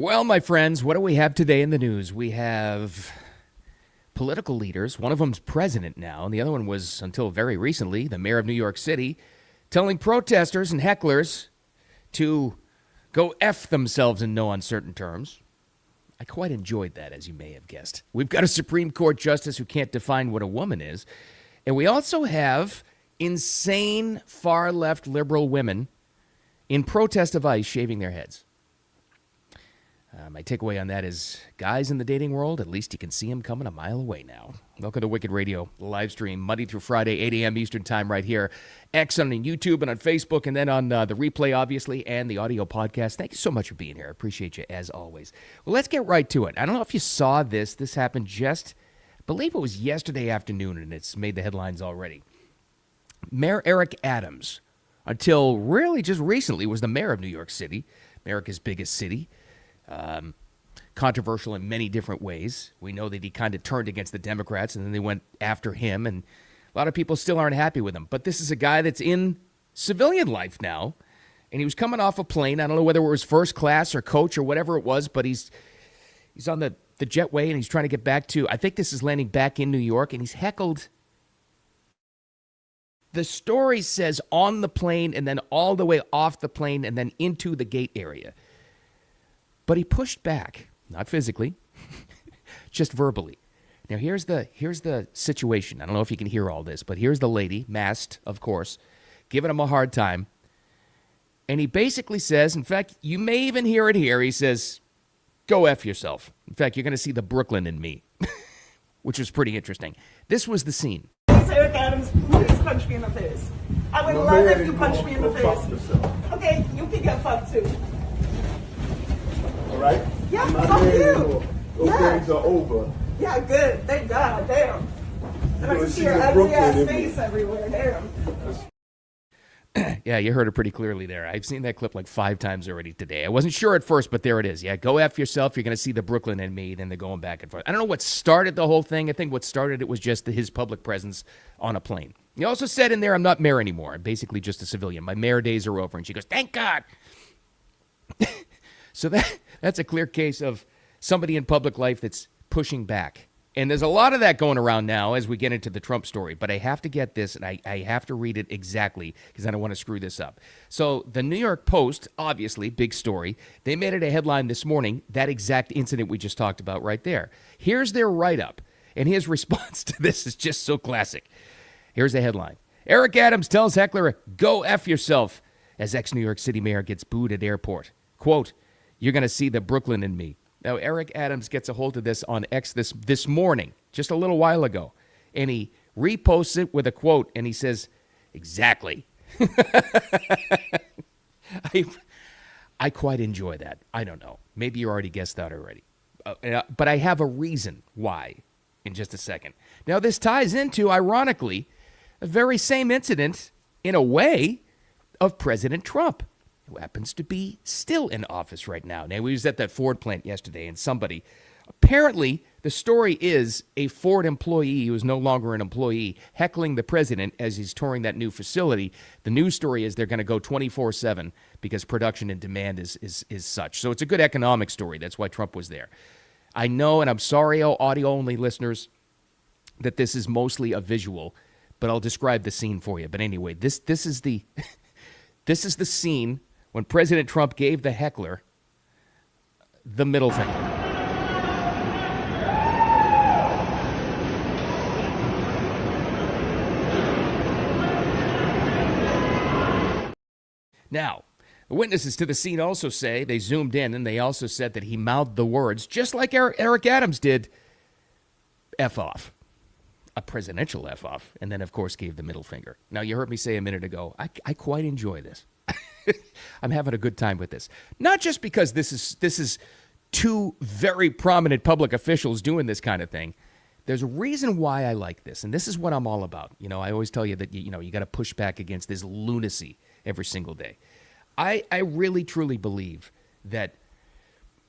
Well, my friends, what do we have today in the news? We have political leaders. One of them's president now, and the other one was, until very recently, the mayor of New York City, telling protesters and hecklers to go F themselves in no uncertain terms. I quite enjoyed that, as you may have guessed. We've got a Supreme Court justice who can't define what a woman is. And we also have insane far-left liberal women in protest of ICE shaving their heads. My takeaway on that is, guys in the dating world, at least you can see them coming a mile away now. Welcome to Wicked Radio, live stream, Monday through Friday, 8 a.m. Eastern time right here. X on YouTube and on Facebook, and then on the replay, obviously, and the audio podcast. Thank you so much for being here. I appreciate you, as always. Well, let's get right to it. I don't know if you saw this. This happened just, I believe it was yesterday afternoon, and it's made the headlines already. Mayor Eric Adams, until really just recently, was the mayor of New York City, America's biggest city. Controversial in many different ways. We know that he kind of turned against the Democrats, and then they went after him, and a lot of people still aren't happy with him. But this is a guy that's in civilian life now, and he was coming off a plane. I don't know whether it was first class or coach or whatever it was, but he's on the jetway, and he's trying to get back to, I think this is landing back in New York, and he's heckled. The story says on the plane, and then all the way off the plane, and then into the gate area. But he pushed back, not physically, just verbally. Now, here's the situation. I don't know if you can hear all this, but here's the lady, masked, of course, giving him a hard time. And he basically says, in fact, you may even hear it here, he says, go F yourself. In fact, you're going to see the Brooklyn in me, which was pretty interesting. This was the scene. Eric Adams, please punch me in the face. I would love if you punched me in the face. Okay, you can get fucked too. Right? Yeah, fuck you. Those things are over. Yeah, good. Thank God. Damn. I can see your ugly ass face everywhere. Damn. Yeah, you heard it pretty clearly there. I've seen that clip like 5 times already today. I wasn't sure at first, but there it is. Yeah, go F yourself. You're going to see the Brooklyn in me. Then they're going back and forth. I don't know what started the whole thing. I think what started it was just his public presence on a plane. He also said in there, I'm not mayor anymore. I'm basically just a civilian. My mayor days are over. And she goes, thank God. So that's a clear case of somebody in public life that's pushing back. And there's a lot of that going around now as we get into the Trump story. But I have to get this, and I have to read it exactly because I don't want to screw this up. So the New York Post, obviously, big story. They made it a headline this morning, that exact incident we just talked about right there. Here's their write-up, and his response to this is just so classic. Here's the headline. Eric Adams tells heckler, go F yourself, as ex-New York City mayor gets booed at airport. Quote, you're going to see the Brooklyn in me. Now, Eric Adams gets a hold of this on X this morning, just a little while ago, and he reposts it with a quote, and he says, exactly. I quite enjoy that. I don't know. Maybe you already guessed that already. But I have a reason why in just a second. Now, this ties into, ironically, the very same incident, in a way, of President Trump, who happens to be still in office right now. Now, we was at that Ford plant yesterday, and somebody, apparently, the story is a Ford employee who is no longer an employee heckling the president as he's touring that new facility. The news story is they're going to go 24/7 because production and demand is such. So it's a good economic story. That's why Trump was there. I know, and I'm sorry, audio-only listeners, that this is mostly a visual, but I'll describe the scene for you. But anyway, this is the this is the scene when President Trump gave the heckler the middle finger. Now, the witnesses to the scene also say, they zoomed in, and they also said that he mouthed the words, just like Eric Adams did, F off. A presidential F off. And then, of course, gave the middle finger. Now, you heard me say a minute ago, I quite enjoy this. I'm having a good time with this. Not just because this is two very prominent public officials doing this kind of thing. There's a reason why I like this, and this is what I'm all about. You know, I always tell you that you got to push back against this lunacy every single day. I really, truly believe that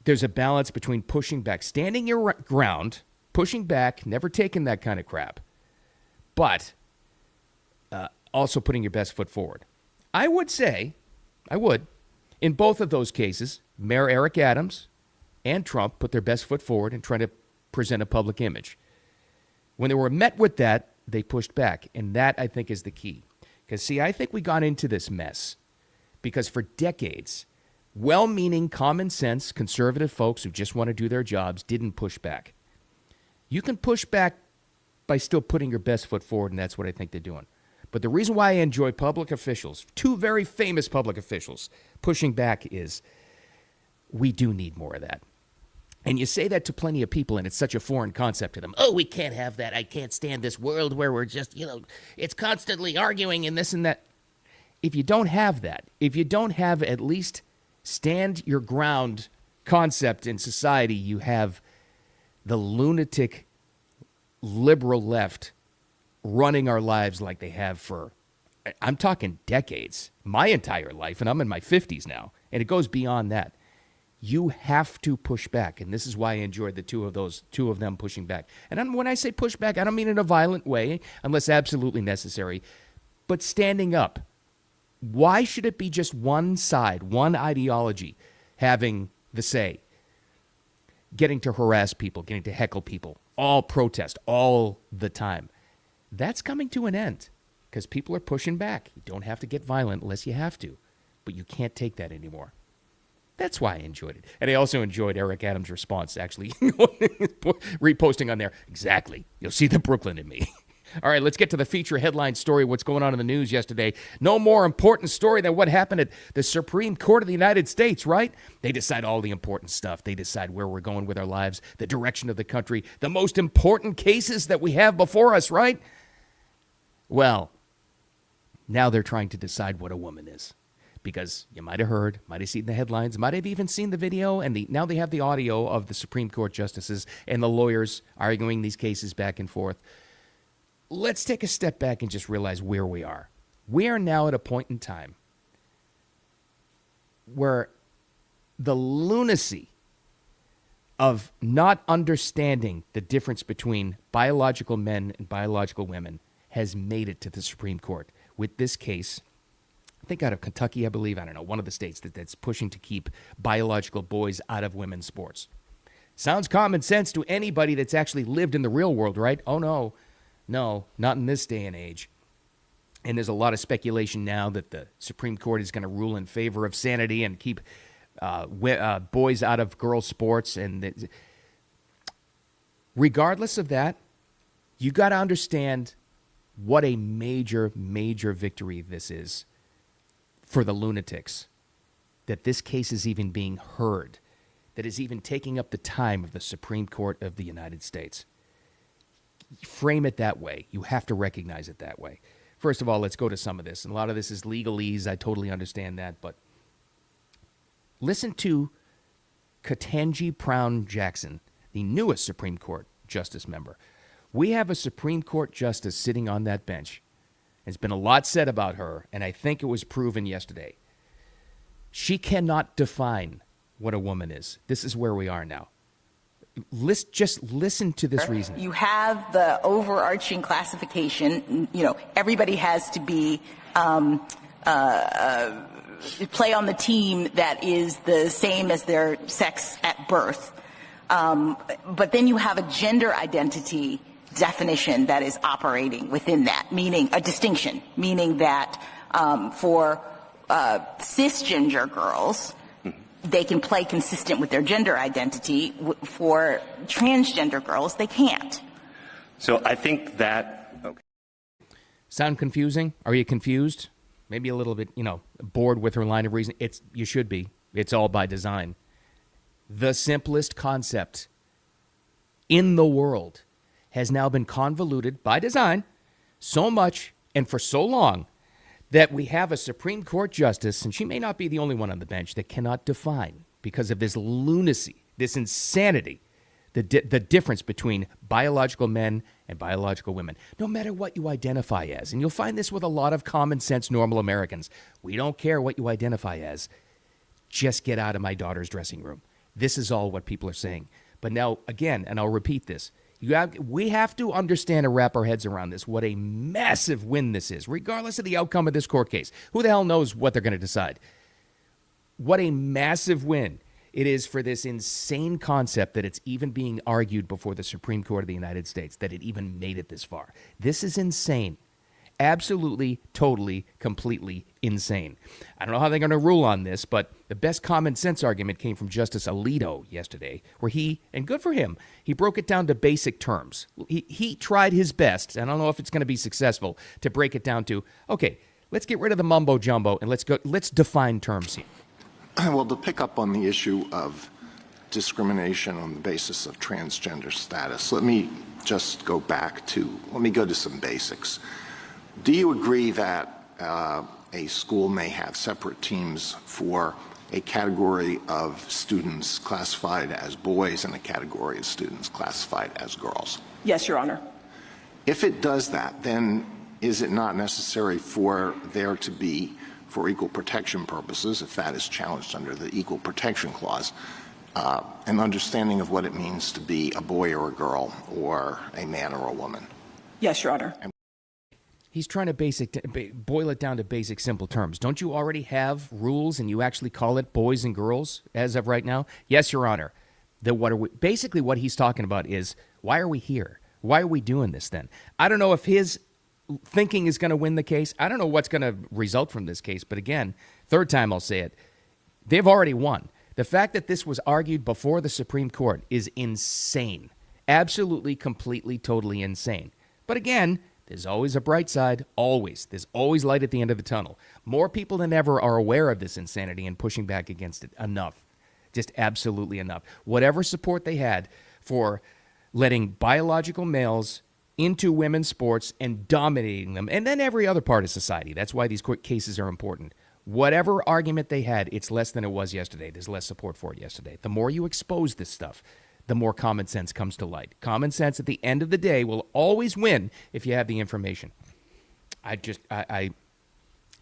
there's a balance between pushing back, standing your ground, pushing back, never taking that kind of crap, but also putting your best foot forward. I would, in both of those cases, Mayor Eric Adams and Trump put their best foot forward and trying to present a public image. When they were met with that, they pushed back. And that, I think, is the key. Because, see, I think we got into this mess because for decades, well-meaning, common sense, conservative folks who just want to do their jobs didn't push back. You can push back by still putting your best foot forward, and that's what I think they're doing. But the reason why I enjoy public officials, two very famous public officials, pushing back is we do need more of that. And you say that to plenty of people, and it's such a foreign concept to them. Oh, we can't have that. I can't stand this world where we're just, it's constantly arguing and this and that. If you don't have that, if you don't have at least stand your ground concept in society, you have the lunatic liberal left running our lives like they have for, I'm talking decades, my entire life, and I'm in my 50s now, and it goes beyond that. You have to push back, and this is why I enjoyed the two of them pushing back. And when I say push back, I don't mean in a violent way, unless absolutely necessary, but standing up. Why should it be just one side, one ideology having the say? Getting to harass people, getting to heckle people, all protest all the time. That's coming to an end because people are pushing back. You don't have to get violent unless you have to, but you can't take that anymore. That's why I enjoyed it. And I also enjoyed Eric Adams' response, actually, reposting on there. Exactly. You'll see the Brooklyn in me. All right, let's get to the feature headline story, what's going on in the news yesterday. No more important story than what happened at the Supreme Court of the United States, right? They decide all the important stuff. They decide where we're going with our lives, the direction of the country, the most important cases that we have before us, right? Well, now they're trying to decide what a woman is. Because you might have heard, might have seen the headlines, might have even seen the video, and now they have the audio of the Supreme Court justices and the lawyers arguing these cases back and forth. Let's take a step back and just realize where we are. We are now at a point in time where the lunacy of not understanding the difference between biological men and biological women has made it to the Supreme Court with this case. I think out of Kentucky, I believe, I don't know, one of the states that's pushing to keep biological boys out of women's sports. Sounds common sense to anybody that's actually lived in the real world, right? Oh, no, not in this day and age. And there's a lot of speculation now that the Supreme Court is going to rule in favor of sanity and keep boys out of girls' sports. And regardless of that, you got to understand what a major, major victory this is for the lunatics, that this case is even being heard, that is even taking up the time of the Supreme Court of the United States. Frame it that way. You have to recognize it that way. First of all, let's go to some of this. And a lot of this is legalese. I totally understand that. But listen to Ketanji Brown Jackson, the newest Supreme Court justice member. We have a Supreme Court justice sitting on that bench. There's been a lot said about her, and I think it was proven yesterday. She cannot define what a woman is. This is where we are now. Just listen to this reason. You have the overarching classification. Everybody has to be play on the team that is the same as their sex at birth. But then you have a gender identity definition that is operating within that, meaning a distinction, meaning that for cisgender girls, they can play consistent with their gender identity. For transgender girls, they can't. So I think that... Okay. Sound confusing? Are you confused? Maybe a little bit, bored with her line of reasoning. You should be. It's all by design. The simplest concept in the world has now been convoluted by design so much and for so long that we have a Supreme Court justice, and she may not be the only one on the bench, that cannot define, because of this lunacy, this insanity, the difference between biological men and biological women, no matter what you identify as. And you'll find this with a lot of common sense, normal Americans. We don't care what you identify as. Just get out of my daughter's dressing room. This is all what people are saying. But now, again, and I'll repeat this, we have to understand and wrap our heads around this, what a massive win this is, regardless of the outcome of this court case. Who the hell knows what they're going to decide? What a massive win it is for this insane concept that it's even being argued before the Supreme Court of the United States, that it even made it this far. This is insane. Absolutely, totally, completely insane. I don't know how they're going to rule on this, but the best common sense argument came from Justice Alito yesterday, where he, and good for him, he broke it down to basic terms. He tried his best, I don't know if it's going to be successful, to break it down to, okay, let's get rid of the mumbo jumbo and let's define terms here. Well, to pick up on the issue of discrimination on the basis of transgender status, let me go to some basics. Do you agree that a school may have separate teams for a category of students classified as boys and a category of students classified as girls? Yes, Your Honor. If it does that, then is it not necessary for there to be, for equal protection purposes, if that is challenged under the Equal Protection Clause, an understanding of what it means to be a boy or a girl or a man or a woman? Yes, Your Honor. He's trying to boil it down to basic, simple terms. Don't you already have rules and you actually call it boys and girls as of right now? Yes, Your Honor. Basically what he's talking about is, why are we here? Why are we doing this then? I don't know if his thinking is going to win the case. I don't know what's going to result from this case. But again, third time I'll say it, they've already won. The fact that this was argued before the Supreme Court is insane. Absolutely, completely, totally insane. But again, there's always a bright side, always. There's always light at the end of the tunnel. More people than ever are aware of this insanity and pushing back against it. Enough. Just absolutely enough. Whatever support they had for letting biological males into women's sports and dominating them, and then every other part of society. That's why these court cases are important. Whatever argument they had, it's less than it was yesterday. There's less support for it yesterday. The more you expose this stuff, the more common sense comes to light. Common sense at the end of the day will always win if you have the information. And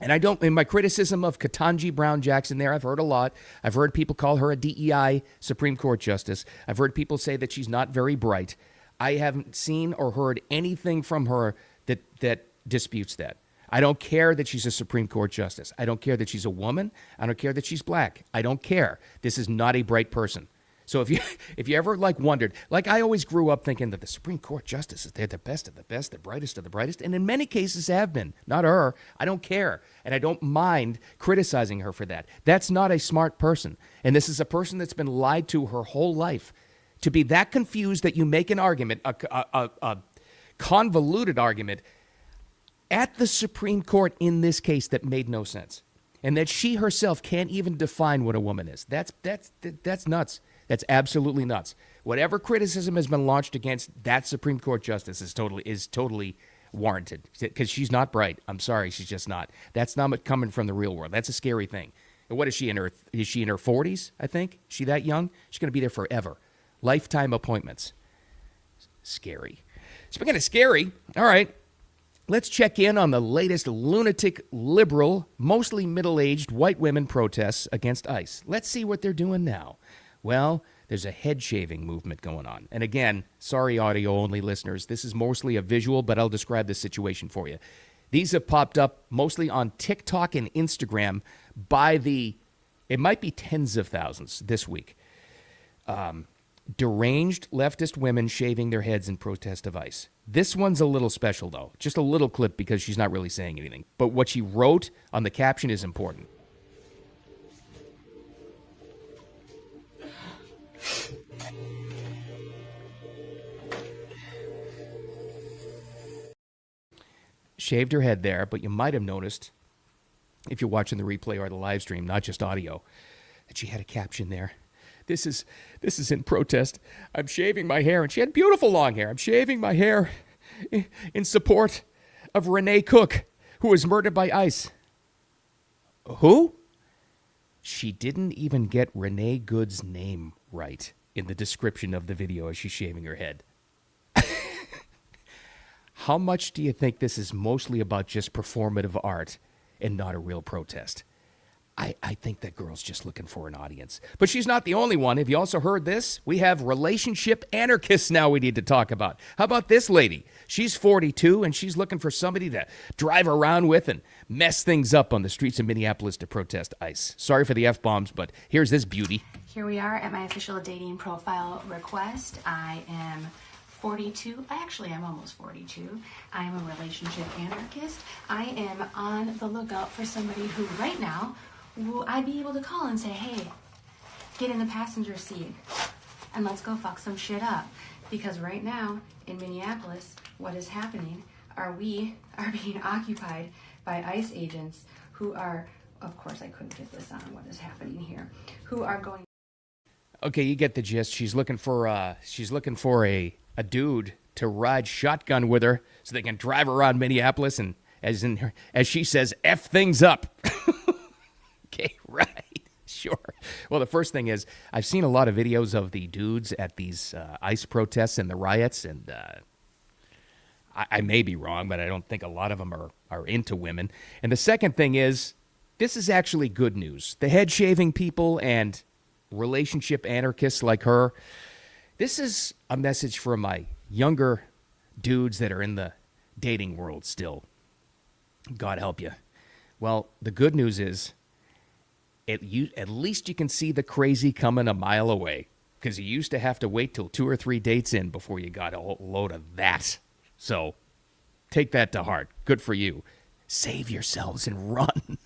I don't, in my criticism of Ketanji Brown Jackson there, I've heard a lot. I've heard people call her a DEI Supreme Court justice. I've heard people say that she's not very bright. I haven't seen or heard anything from her that disputes that. I don't care that she's a Supreme Court justice. I don't care that she's a woman. I don't care that she's black. I don't care. This is not a bright person. So if you ever wondered, I always grew up thinking that the Supreme Court justices, they're the best of the best, the brightest of the brightest, and in many cases have been. Not her. I don't care, and I don't mind criticizing her for that. That's not a smart person, and this is a person that's been lied to her whole life. To be that confused that you make an argument, a convoluted argument, at the Supreme Court in this case that made no sense, and that she herself can't even define what a woman is. That's nuts. That's absolutely nuts. Whatever criticism has been launched against that Supreme Court justice is totally warranted, because she's not bright. I'm sorry, she's just not. That's not coming from the real world. That's a scary thing. And what is she in her 40s? I think is she that young? She's going to be there forever. Lifetime appointments. Scary. Speaking of scary, all right. Let's check in on the latest lunatic, liberal, mostly middle-aged white women protests against ICE. Let's see what they're doing now. Well, there's a head-shaving movement going on. And again, sorry audio-only listeners, this is mostly a visual, but I'll describe the situation for you. These have popped up mostly on TikTok and Instagram it might be tens of thousands this week. Deranged leftist women shaving their heads in protest of ICE. This one's a little special, though. Just a little clip because she's not really saying anything. But what she wrote on the caption is important. Shaved her head there, but you might have noticed, if you're watching the replay or the live stream, not just audio, that she had a caption there. This is in protest. I'm shaving my hair, and she had beautiful long hair. I'm shaving my hair in support of Renee Cook, who was murdered by ICE. Who? She didn't even get Renee Good's name right in the description of the video as she's shaving her head. How much do you think this is mostly about just performative art and not a real protest? I think that girl's just looking for an audience. But she's not the only one. Have you also heard this? We have relationship anarchists now we need to talk about. How about this lady? She's 42, and she's looking for somebody to drive around with and mess things up on the streets of Minneapolis to protest ICE. Sorry for the F-bombs, but here's this beauty. Here we are at my official dating profile request. I am 42. Actually, I'm almost 42. I am a relationship anarchist. I am on the lookout for somebody who right now will I be able to call and say, hey, get in the passenger seat and let's go fuck some shit up. Because right now in Minneapolis, what is happening are we are being occupied by ICE agents who are, of course I couldn't get this on what is happening here, who are going. Okay, you get the gist. She's looking for a dude to ride shotgun with her so they can drive around Minneapolis and, as she says, F things up. Okay, right. Sure. Well, the first thing is I've seen a lot of videos of the dudes at these ICE protests and the riots, and I may be wrong, but I don't think a lot of them are into women. And the second thing is this is actually good news. The head-shaving people and relationship anarchists like her, this is a message for my younger dudes that are in the dating world still. God help you. Well, the good news is at least you can see the crazy coming a mile away, because you used to have to wait till 2 or 3 dates in before you got a whole load of that. So take that to heart. Good for you. Save yourselves and run.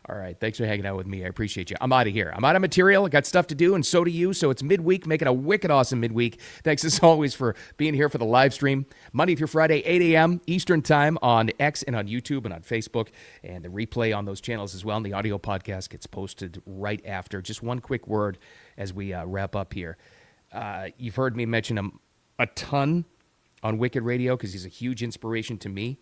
All right. Thanks for hanging out with me. I appreciate you. I'm out of here. I'm out of material. I got stuff to do, and so do you. So it's midweek. Make it a wicked awesome midweek. Thanks as always for being here for the live stream. Monday through Friday, 8 a.m. Eastern time on X and on YouTube and on Facebook. And the replay on those channels as well. And the audio podcast gets posted right after. Just one quick word as we wrap up here. You've heard me mention him a ton on Wicked Radio because he's a huge inspiration to me.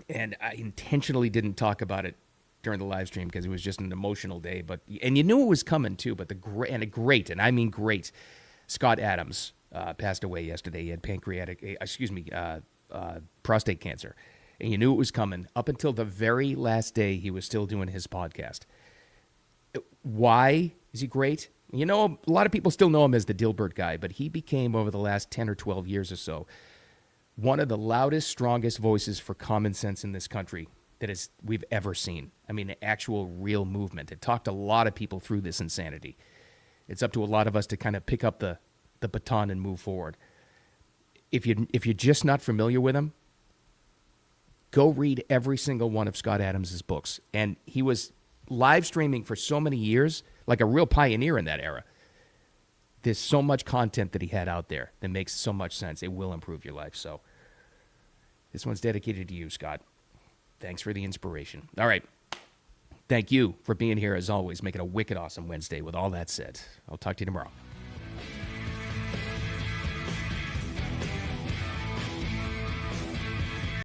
And I intentionally didn't talk about it during the live stream because it was just an emotional day, and you knew it was coming too. But and I mean great, Scott Adams passed away yesterday. He had prostate cancer, and you knew it was coming. Up until the very last day, he was still doing his podcast. Why is he great? You know, a lot of people still know him as the Dilbert guy, but he became over the last 10 or 12 years or so one of the loudest, strongest voices for common sense in this country that we've ever seen. I mean, an actual real movement. It talked a lot of people through this insanity. It's up to a lot of us to kind of pick up the baton and move forward. If you're just not familiar with him, go read every single one of Scott Adams' books. And he was live streaming for so many years, like a real pioneer in that era. There's so much content that he had out there that makes so much sense. It will improve your life. So this one's dedicated to you, Scott. Thanks for the inspiration. All right. Thank you for being here, as always. Make it a wicked awesome Wednesday. With all that said, I'll talk to you tomorrow.